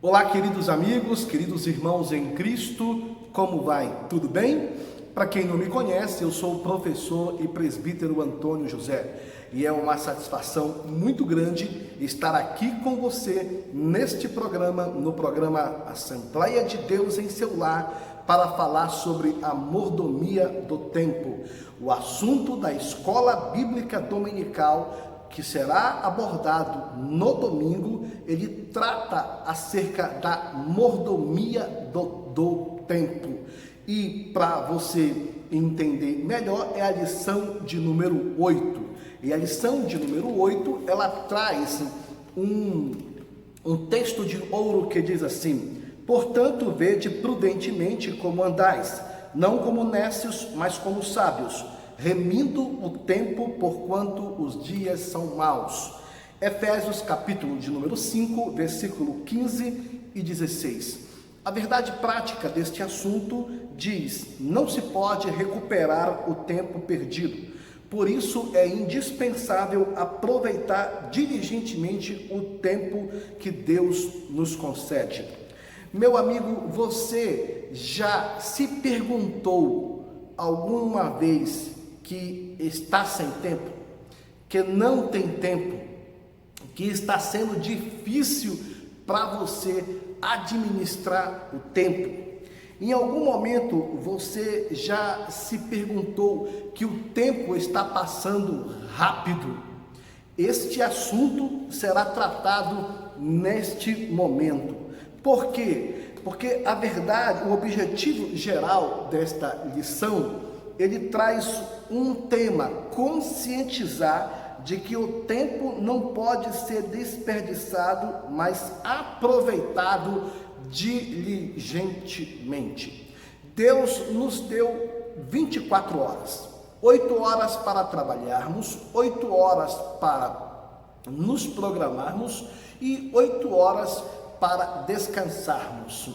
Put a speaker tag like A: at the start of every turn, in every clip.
A: Olá, queridos amigos, queridos irmãos em Cristo, como vai? Tudo bem? Para quem não me conhece, eu sou o professor e presbítero Antônio José e é uma satisfação muito grande estar aqui com você neste programa, no programa Assembleia de Deus em seu lar, para falar sobre a mordomia do tempo, o assunto da escola bíblica dominical que será abordado no domingo. Ele trata acerca da mordomia do tempo. E para você entender melhor, é a lição de número 8. E a lição de número 8, ela traz um texto de ouro que diz assim: portanto, vede prudentemente como andais, não como nécios, mas como sábios, remindo o tempo, porquanto os dias são maus. Efésios capítulo de número 5, versículo 15 e 16. A verdade prática deste assunto diz: não se pode recuperar o tempo perdido. Por isso é indispensável aproveitar diligentemente o tempo que Deus nos concede. Meu amigo, você já se perguntou alguma vez que está sem tempo, que não tem tempo, que está sendo difícil para você administrar o tempo? Em algum momento você já se perguntou que o tempo está passando rápido? Este assunto será tratado neste momento. Por quê? Porque a verdade, o objetivo geral desta lição, ele traz um tema: conscientizar de que o tempo não pode ser desperdiçado, mas aproveitado diligentemente. Deus nos deu 24 horas, 8 horas para trabalharmos, 8 horas para nos programarmos e 8 horas para descansarmos.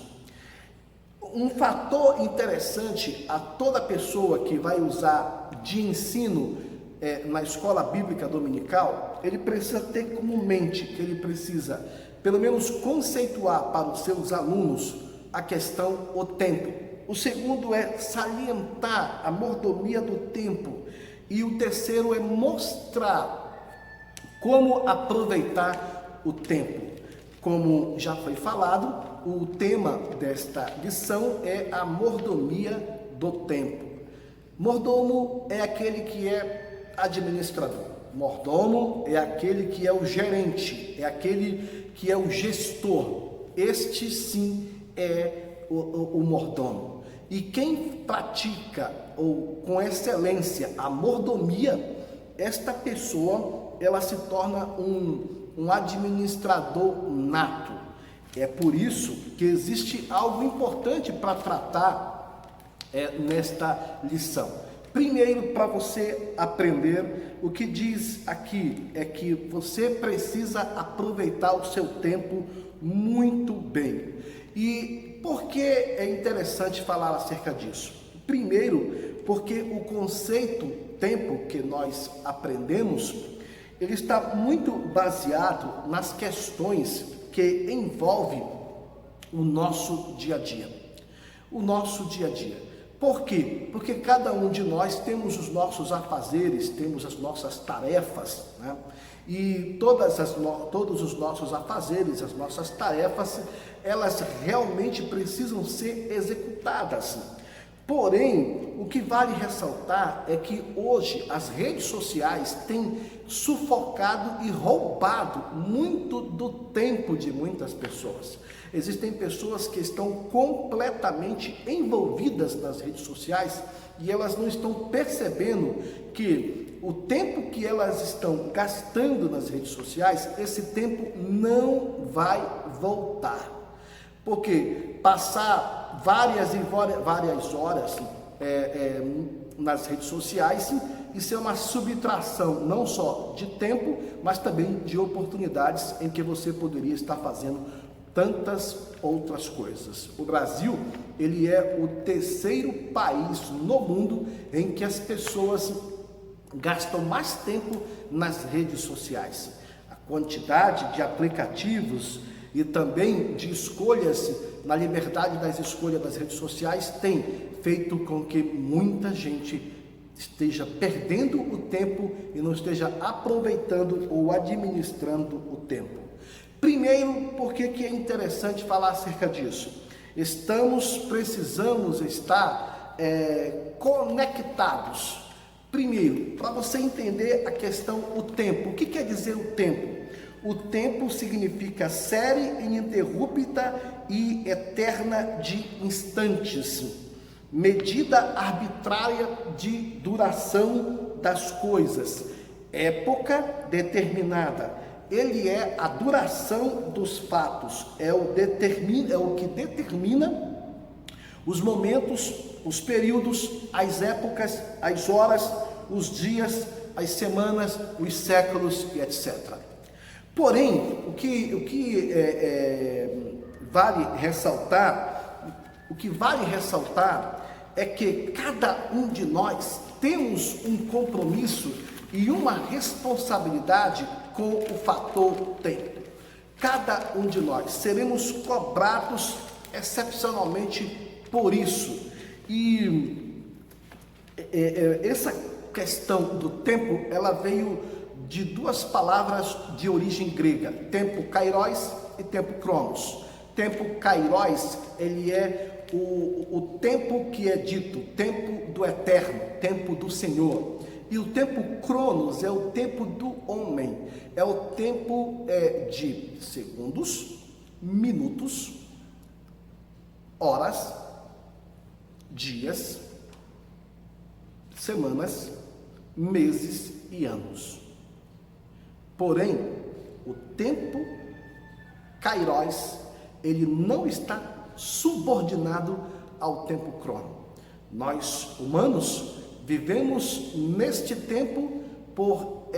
A: Um fator interessante a toda pessoa que vai usar de ensino na escola bíblica dominical, ele precisa ter como mente que ele precisa pelo menos conceituar para os seus alunos a questão o tempo. O segundo é salientar a mordomia do tempo. E o terceiro é mostrar como aproveitar o tempo. Como já foi falado, o tema desta lição é a mordomia do tempo. Mordomo é aquele que é administrador. Mordomo é aquele que é o gerente, é aquele que é o gestor. Este sim é o mordomo. E quem pratica ou com excelência a mordomia, esta pessoa ela se torna um administrador nato. É por isso que existe algo importante para tratar nesta lição. Primeiro, para você aprender, o que diz aqui é que você precisa aproveitar o seu tempo muito bem. E por que é interessante falar acerca disso? Primeiro, porque o conceito tempo que nós aprendemos, ele está muito baseado nas questões que envolvem o nosso dia a dia. O nosso dia a dia. Por quê? Porque cada um de nós temos os nossos afazeres, temos as nossas tarefas, né? E todos os nossos afazeres, as nossas tarefas, elas realmente precisam ser executadas. Porém, o que vale ressaltar é que hoje as redes sociais têm sufocado e roubado muito do tempo de muitas pessoas. Existem pessoas que estão completamente envolvidas nas redes sociais e elas não estão percebendo que o tempo que elas estão gastando nas redes sociais, esse tempo não vai voltar. Porque passar várias horas nas redes sociais, isso é uma subtração não só de tempo, mas também de oportunidades em que você poderia estar fazendo tantas outras coisas. O Brasil, ele é o terceiro país no mundo em que as pessoas gastam mais tempo nas redes sociais. A quantidade de aplicativos e também de escolhas, na liberdade das escolhas das redes sociais, tem feito com que muita gente esteja perdendo o tempo e não esteja aproveitando ou administrando o tempo. Primeiro, por que é interessante falar acerca disso? Precisamos estar conectados. Primeiro, para você entender a questão, o tempo. O que quer dizer o tempo? O tempo significa série ininterrupta e eterna de instantes, medida arbitrária de duração das coisas, época determinada. Ele é a duração dos fatos, é o que determina os momentos, os períodos, as épocas, as horas, os dias, as semanas, os séculos e etc. Porém, o que vale ressaltar é que cada um de nós temos um compromisso e uma responsabilidade com o fator tempo. Cada um de nós seremos cobrados excepcionalmente por isso. E essa questão do tempo, ela veio de duas palavras de origem grega, tempo kairos e tempo cronos. Tempo kairos, ele é o tempo que é dito, tempo do eterno, tempo do Senhor. E o tempo cronos é o tempo do homem, é o tempo de segundos, minutos, horas, dias, semanas, meses e anos. Porém, o tempo kairos, ele não está subordinado ao tempo crono. Nós, humanos, vivemos neste tempo por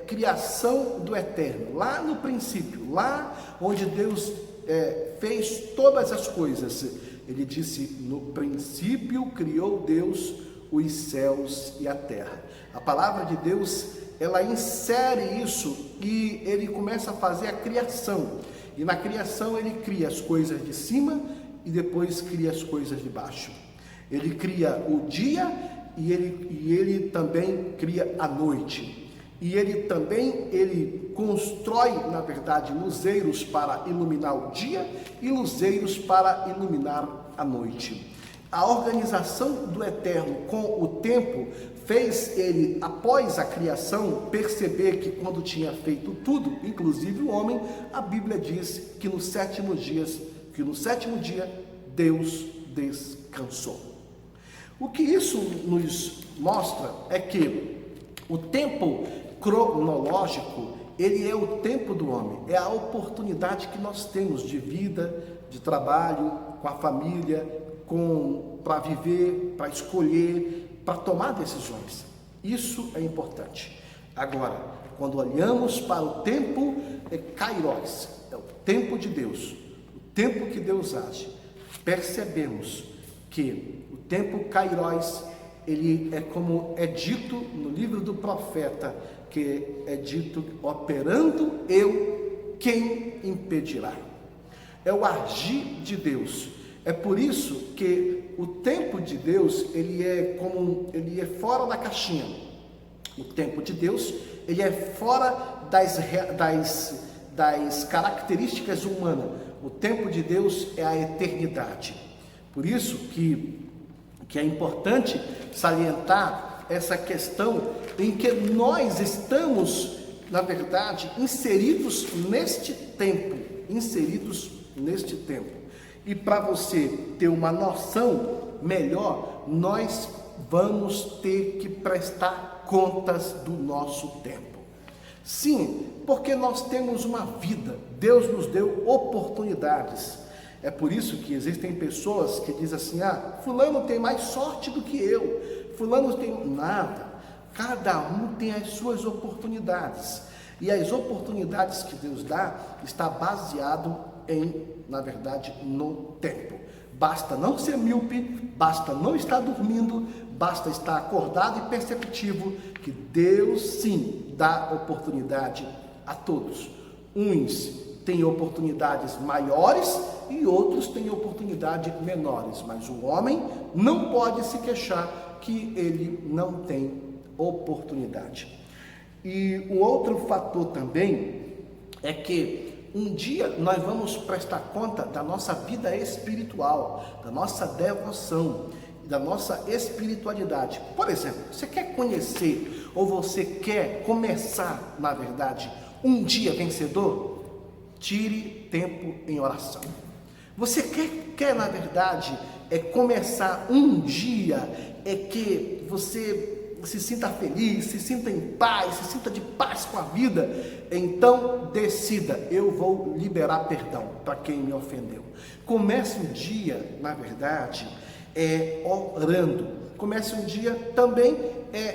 A: criação do eterno, lá no princípio, lá onde Deus fez todas as coisas. Ele disse: no princípio criou Deus os céus e a terra. A palavra de Deus, ela insere isso e ele começa a fazer a criação. E na criação ele cria as coisas de cima e depois cria as coisas de baixo. Ele cria o dia e ele também cria a noite. E ele constrói, na verdade, luzeiros para iluminar o dia e luzeiros para iluminar a noite. A organização do Eterno com o tempo fez ele, após a criação, perceber que quando tinha feito tudo, inclusive o homem, a Bíblia diz que no sétimo dia Deus descansou. O que isso nos mostra é que o tempo cronológico, ele é o tempo do homem, é a oportunidade que nós temos de vida, de trabalho, com a família, para viver, para escolher, para tomar decisões. Isso é importante. Agora, quando olhamos para o tempo kairos, é o tempo de Deus, o tempo que Deus age, percebemos que o tempo kairos, ele é como é dito no livro do profeta, que é dito: operando eu, quem impedirá? É o agir de Deus. É por isso que o tempo de Deus, ele é fora da caixinha. O tempo de Deus, ele é fora das características humanas. O tempo de Deus é a eternidade. Por isso que é importante salientar essa questão em que nós estamos, na verdade, inseridos neste tempo. E para você ter uma noção melhor, nós vamos ter que prestar contas do nosso tempo. Sim, porque nós temos uma vida, Deus nos deu oportunidades. É por isso que existem pessoas que dizem assim: fulano tem mais sorte do que eu, fulano tem nada. Cada um tem as suas oportunidades. E as oportunidades que Deus dá está baseado na verdade, no tempo. Basta não ser míope, basta não estar dormindo, basta estar acordado e perceptivo que Deus sim dá oportunidade a todos. Uns têm oportunidades maiores e outros têm oportunidades menores, mas o homem não pode se queixar que ele não tem oportunidade. E um outro fator também é que um dia nós vamos prestar conta da nossa vida espiritual, da nossa devoção, da nossa espiritualidade. Por exemplo, você quer conhecer ou você quer começar, na verdade, um dia vencedor? Tire tempo em oração. Você quer na verdade, começar um dia, que você se sinta feliz, se sinta em paz, se sinta de paz com a vida, então decida, eu vou liberar perdão para quem me ofendeu. Comece um dia, na verdade, orando. Comece um dia também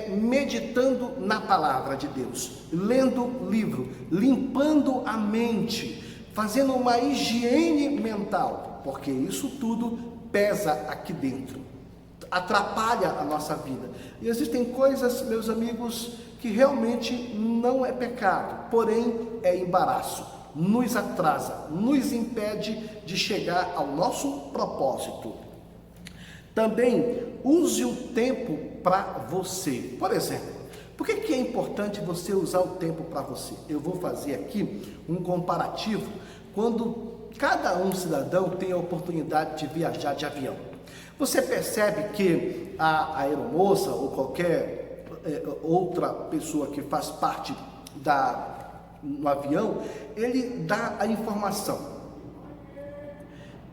A: meditando na palavra de Deus, lendo livro, limpando a mente, fazendo uma higiene mental, porque isso tudo pesa aqui dentro, atrapalha a nossa vida. E existem coisas, meus amigos, que realmente não é pecado, porém é embaraço, nos atrasa, nos impede de chegar ao nosso propósito. Também use o tempo para você. Por exemplo, por que é importante você usar o tempo para você? Eu vou fazer aqui um comparativo quando cada cidadão tem a oportunidade de viajar de avião. Você percebe que a aeromoça ou qualquer outra pessoa que faz parte no avião, ele dá a informação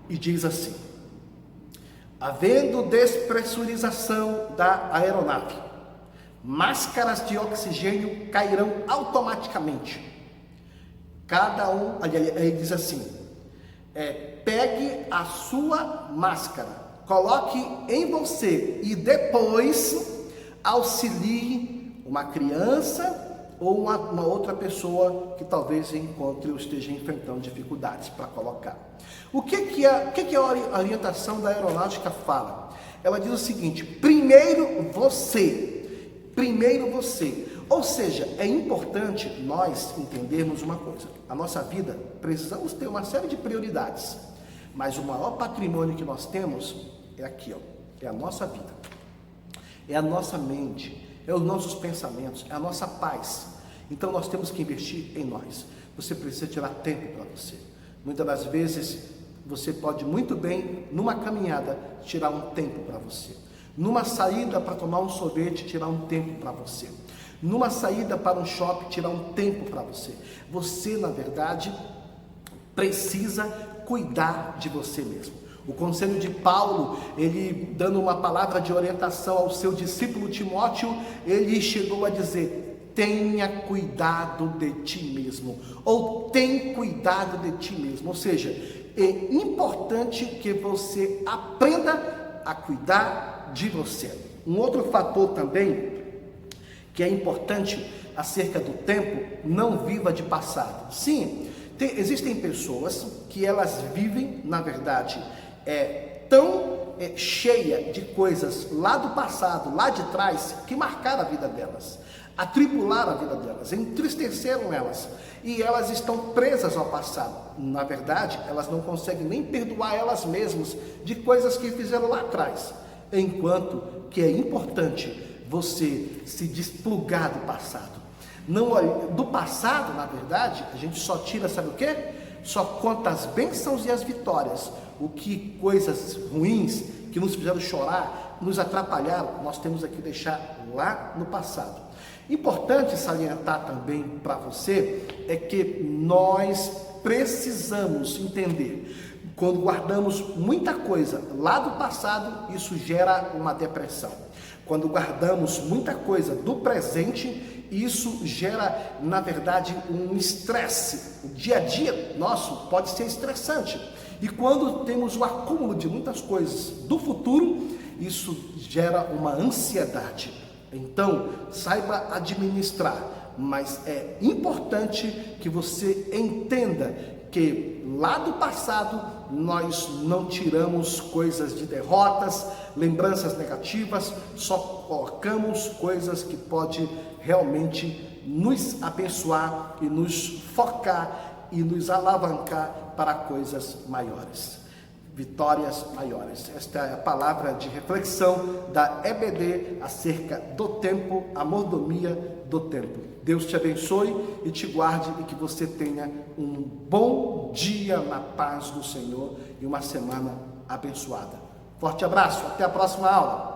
A: e diz assim: havendo despressurização da aeronave, máscaras de oxigênio cairão automaticamente. Cada um, ele diz assim, pegue a sua máscara, coloque em você e depois auxilie uma criança ou uma outra pessoa que talvez encontre ou esteja enfrentando dificuldades para colocar. O que a orientação da aeronáutica fala? Ela diz o seguinte: primeiro você. Ou seja, é importante nós entendermos uma coisa. A nossa vida, precisamos ter uma série de prioridades, mas o maior patrimônio que nós temos é aqui, é a nossa vida, é a nossa mente, é os nossos pensamentos, é a nossa paz. Então nós temos que investir em nós. Você precisa tirar tempo para você. Muitas das vezes você pode muito bem, numa caminhada, tirar um tempo para você. Numa saída para tomar um sorvete, tirar um tempo para você. Numa saída para um shopping, tirar um tempo para você. Você, na verdade, precisa cuidar de você mesmo. O conselho de Paulo, ele dando uma palavra de orientação ao seu discípulo Timóteo, ele chegou a dizer: tenha cuidado de ti mesmo, ou tem cuidado de ti mesmo. Ou seja, é importante que você aprenda a cuidar de você. Um outro fator também que é importante acerca do tempo: não viva de passado. Sim, existem pessoas que elas vivem, na verdade, tão cheia de coisas lá do passado, lá de trás, que marcaram a vida delas, atribularam a vida delas, entristeceram elas, e elas estão presas ao passado. Na verdade, elas não conseguem nem perdoar elas mesmas de coisas que fizeram lá atrás, enquanto que é importante você se desplugar do passado. Não, do passado, na verdade, a gente só tira, sabe o quê? Só conta as bênçãos e as vitórias. O que coisas ruins que nos fizeram chorar, nos atrapalharam, nós temos que deixar lá no passado. Importante salientar também para você é que nós precisamos entender, quando guardamos muita coisa lá do passado, isso gera uma depressão. Quando guardamos muita coisa do presente, isso gera, na verdade, um estresse. O dia a dia nosso pode ser estressante. E quando temos o acúmulo de muitas coisas do futuro, isso gera uma ansiedade. Então, saiba administrar, mas é importante que você entenda que lá do passado nós não tiramos coisas de derrotas, lembranças negativas, só colocamos coisas que podem realmente nos abençoar e nos focar e nos alavancar para coisas maiores, vitórias maiores. Esta é a palavra de reflexão da EBD acerca do tempo, a mordomia do tempo. Deus te abençoe e te guarde e que você tenha um bom dia na paz do Senhor e uma semana abençoada. Forte abraço, até a próxima aula.